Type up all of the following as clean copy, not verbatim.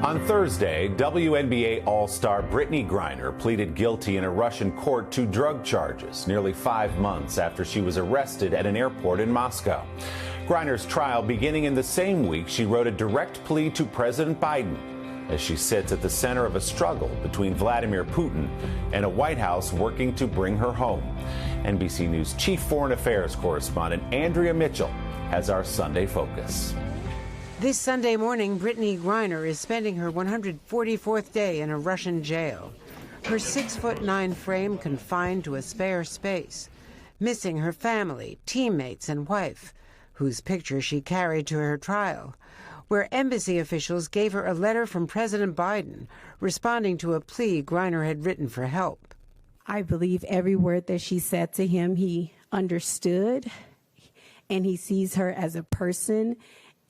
On Thursday, WNBA All-Star Brittney Griner pleaded guilty in a Russian court to drug charges nearly 5 months after she was arrested at an airport in Moscow. Griner's trial beginning in the same week she wrote a direct plea to President Biden as she sits at the center of a struggle between Vladimir Putin and a White House working to bring her home. NBC News Chief Foreign Affairs correspondent Andrea Mitchell has our Sunday focus. This Sunday morning, Brittney Griner is spending her 144th day in a Russian jail. Her 6'9" frame confined to a spare space, missing her family, teammates, and wife, whose picture she carried to her trial, where embassy officials gave her a letter from President Biden responding to a plea Griner had written for help. I believe every word that she said to him, he understood, and he sees her as a person,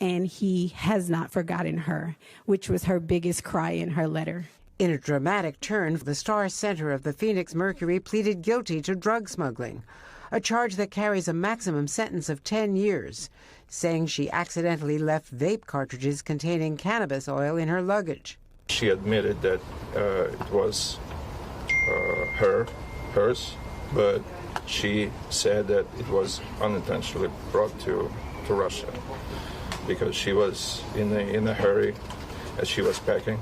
and he has not forgotten her, which was her biggest cry in her letter. In a dramatic turn, the star center of the Phoenix Mercury pleaded guilty to drug smuggling, a charge that carries a maximum sentence of 10 years, saying she accidentally left vape cartridges containing cannabis oil in her luggage. She admitted that it was hers, but she said that it was unintentionally brought to Russia because she was in a hurry as she was packing.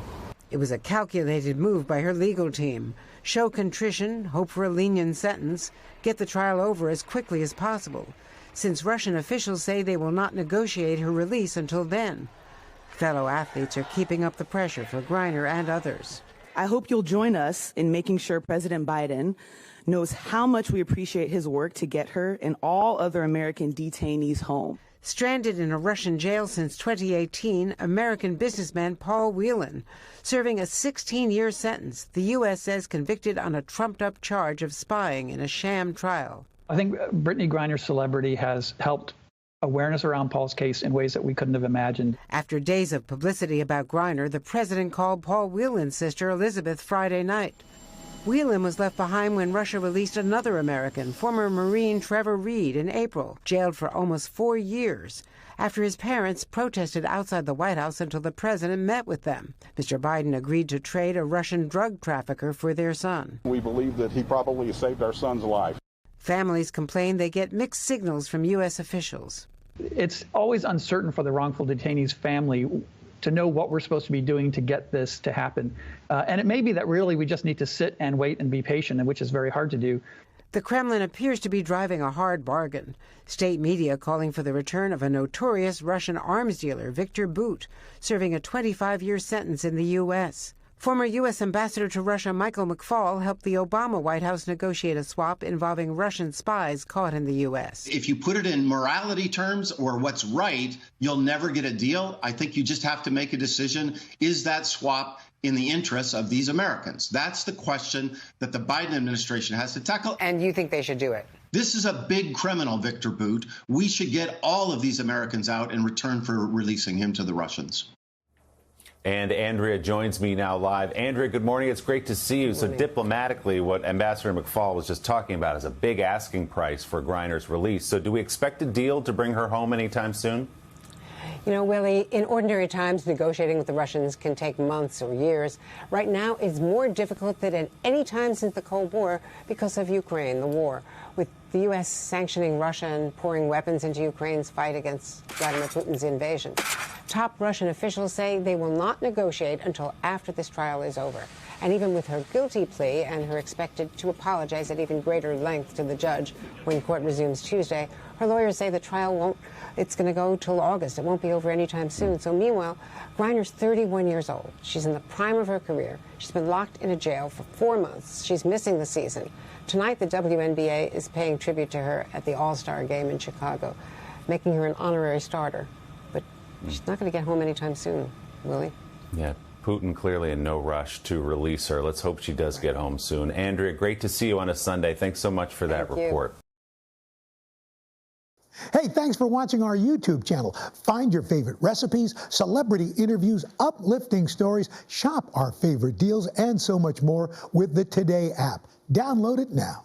It was a calculated move by her legal team. Show contrition, hope for a lenient sentence, get the trial over as quickly as possible, since Russian officials say they will not negotiate her release until then. Fellow athletes are keeping up the pressure for Griner and others. I hope you'll join us in making sure President Biden knows how much we appreciate his work to get her and all other American detainees home. Stranded in a Russian jail since 2018, American businessman Paul Whelan, serving a 16-year sentence, the U.S. says convicted on a trumped-up charge of spying in a sham trial. I think Brittney Griner's celebrity has helped awareness around Paul's case in ways that we couldn't have imagined. After days of publicity about Griner, the president called Paul Whelan's sister Elizabeth Friday night. Whelan was left behind when Russia released another American, former Marine Trevor Reed, in April, jailed for almost 4 years, after his parents protested outside the White House until the president met with them. Mr. Biden agreed to trade a Russian drug trafficker for their son. We believe that he probably saved our son's life. Families complain they get mixed signals from U.S. officials. It's always uncertain for the wrongful detainee's family to know what we're supposed to be doing to get this to happen. And it may be that really we just need to sit and wait and be patient, which is very hard to do. The Kremlin appears to be driving a hard bargain. State media calling for the return of a notorious Russian arms dealer, Viktor Bout, serving a 25-year sentence in the U.S. Former U.S. Ambassador to Russia Michael McFaul helped the Obama White House negotiate a swap involving Russian spies caught in the U.S. If you put it in morality terms or what's right, you'll never get a deal. I think you just have to make a decision. Is that swap in the interests of these Americans? That's the question that the Biden administration has to tackle. And you think they should do it? This is a big criminal, Viktor Bout. We should get all of these Americans out in return for releasing him to the Russians. And Andrea joins me now live. Andrea, good morning. It's great to see you. So diplomatically, what Ambassador McFaul was just talking about is a big asking price for Griner's release. So do we expect a deal to bring her home anytime soon? You know, Willie, in ordinary times, negotiating with the Russians can take months or years. Right now, it's more difficult than at any time since the Cold War because of Ukraine, the war, with the U.S. sanctioning Russia and pouring weapons into Ukraine's fight against Vladimir Putin's invasion. Top Russian officials say they will not negotiate until after this trial is over. And even with her guilty plea and her expected to apologize at even greater length to the judge when court resumes Tuesday, her lawyers say the trial it's going to go till August. It won't be over anytime soon. So meanwhile, Griner's 31 years old. She's in the prime of her career. She's been locked in a jail for 4 months. She's missing the season. Tonight, the WNBA is paying tribute to her at the All-Star game in Chicago, making her an honorary starter. But she's not going to get home anytime soon, Willie. Yeah. Putin clearly in no rush to release her. Let's hope she does get home soon. Andrea, great to see you on a Sunday. Thanks so much for that report. Hey, thanks for watching our YouTube channel. Find your favorite recipes, celebrity interviews, uplifting stories, shop our favorite deals, and so much more with the Today app. Download it now.